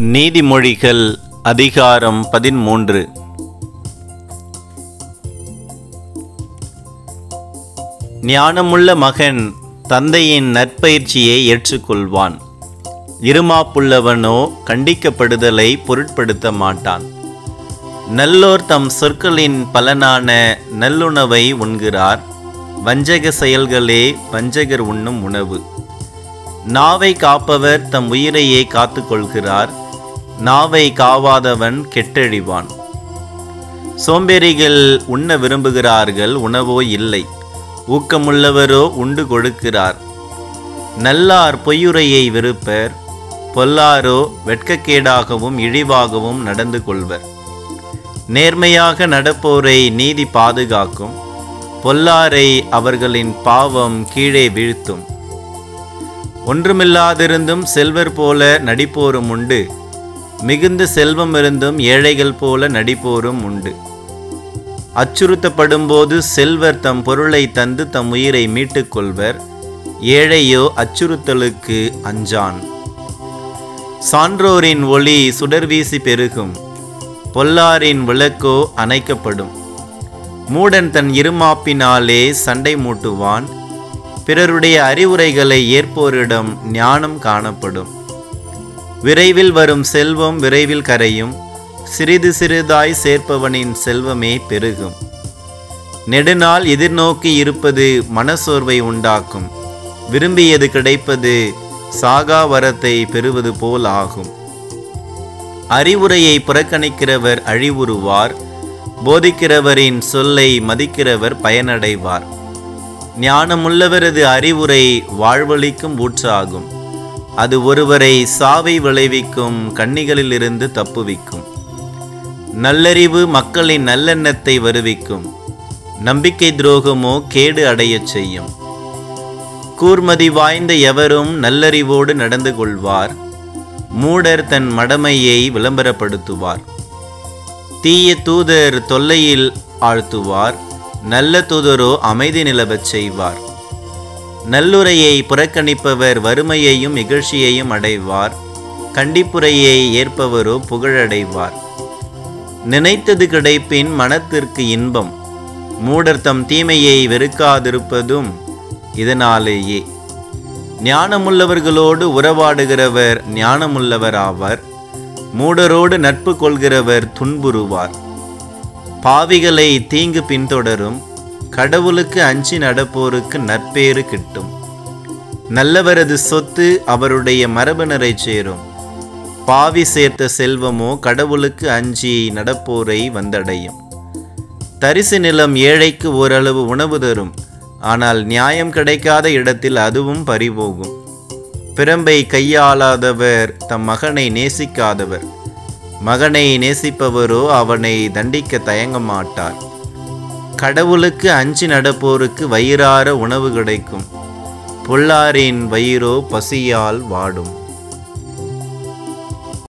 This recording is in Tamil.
நீதிமொழிகள் அதிகாரம் 13. ஞானமுள்ள மகன் தந்தையின் நற்பயிற்சியை ஏற்றுக்கொள்வான். இருமாப்புள்ளவனோ கண்டிக்கப்படுதலை பொருட்படுத்த மாட்டான். நல்லோர் தம் சொற்களின் பலனான நல்லுணவை உண்கிறார். வஞ்சக செயல்களே வஞ்சகர் உண்ணும் உணவு. நாவை காப்பவர் தம் உயிரையே காத்து கொள்கிறார். நாவை காவாதவன் கெட்டழிவான். சோம்பேறிகள் உண்ண விரும்புகிறார்கள், உணவோ இல்லை. ஊக்கமுள்ளவரோ உண்டு கொடுக்கிறார். நல்லார் பொய்யுரையை வெறுப்பர். பொல்லாரோ வெட்கக்கேடாகவும் இழிவாகவும் நடந்து கொள்வர். நேர்மையாக நடப்போரை நீதி பாதுகாக்கும். பொல்லாரை அவர்களின் பாவம் கீழே வீழ்த்தும். ஒன்றுமில்லாதிருந்தும் செல்வர் போல நடிப்போரும் உண்டு. மிகுந்த செல்வம் இருந்தும் ஏழைகள் போல நடிப்போரும் உண்டு. அச்சுறுத்தப்படும் போது செல்வர் தம் பொருளை தந்து தம் உயிரை மீட்டுக் கொள்வர். ஏழையோ அச்சுறுத்தலுக்கு அஞ்சான். சான்றோரின் ஒளி சுடர்வீசி பெருகும். பொல்லாரின் விளக்கோ அணைக்கப்படும். மூடன் தன் இருமாப்பினாலே சண்டை மூட்டுவான். பிறருடைய அறிவுரைகளை ஏற்போரிடம் ஞானம் காணப்படும். விரைவில் வரும் செல்வம் விரைவில் கரையும். சிறிது சிறிதாய் சேர்ப்பவனின் செல்வமே பெருகும். நெடுநாள் எதிர்நோக்கி இருப்பது மனசோர்வை உண்டாக்கும். விரும்பியது கிடைப்பது சாகா வரத்தை பெறுவது போல் ஆகும். அறிவுரையை புறக்கணிக்கிறவர் அழிவுறுவார். போதிக்கிறவரின் சொல்லை மதிக்கிறவர் பயனடைவார். ஞானமுள்ளவரது அறிவுரை வாழ்வளிக்கும் ஊற்றாகும். அது ஒருவரை சாவை விளைவிக்கும் கண்ணிகளிலிருந்து தப்புவிக்கும். நல்லறிவு மக்களின் நல்லெண்ணத்தை வருவிக்கும். நம்பிக்கை துரோகமோ கேடு அடையச் செய்யும். கூர்மதி வாய்ந்த எவரும் நல்லறிவோடு நடந்து கொள்வார். மூடர் தன் மடமையை விளம்பரப்படுத்துவார். தீய தூதர் தொல்லையில் ஆழ்த்துவார். நல்ல தூதரோ அமைதி நிலவச் செய்வார். நல்லுரையை புறக்கணிப்பவர் வறுமையையும் இகழ்ச்சியையும் அடைவார். கண்டிப்புரையை ஏற்பவரோ புகழடைவார். நினைத்தது கிடைப்பின் மனத்திற்கு இன்பம். மூடர் தம் தீமையை வெறுக்காதிருப்பதும் இதனாலேயே. ஞானமுள்ளவர்களோடு உறவாடுகிறவர் ஞானமுள்ளவர் ஆவர். மூடரோடு நட்பு கொள்கிறவர் துன்புறுவார். பாவிகளை தீங்கு பின்தொடரும். கடவுளுக்கு அஞ்சி நடப்போருக்கு நற்பேறு கிட்டும். நல்லவரது சொத்து அவருடைய மரபினரை சேரும். பாவி சேர்த்த செல்வமோ கடவுளுக்கு அஞ்சி நடப்போரை வந்தடையும். தரிசு நிலம் ஏழைக்கு ஓரளவு உணவு தரும். ஆனால் நியாயம் கிடைக்காத இடத்தில் அதுவும் பறிபோகும். பிரம்பை கையாளாதவர் தம் மகனை நேசிக்காதவர். மகனை நேசிப்பவரோ அவனை தண்டிக்க தயங்க மாட்டார். கடவுளுக்கு அஞ்சி நடப்போருக்கு வயிறார உணவு கிடைக்கும். பொல்லாரின் வயிறோ பசியால் வாடும்.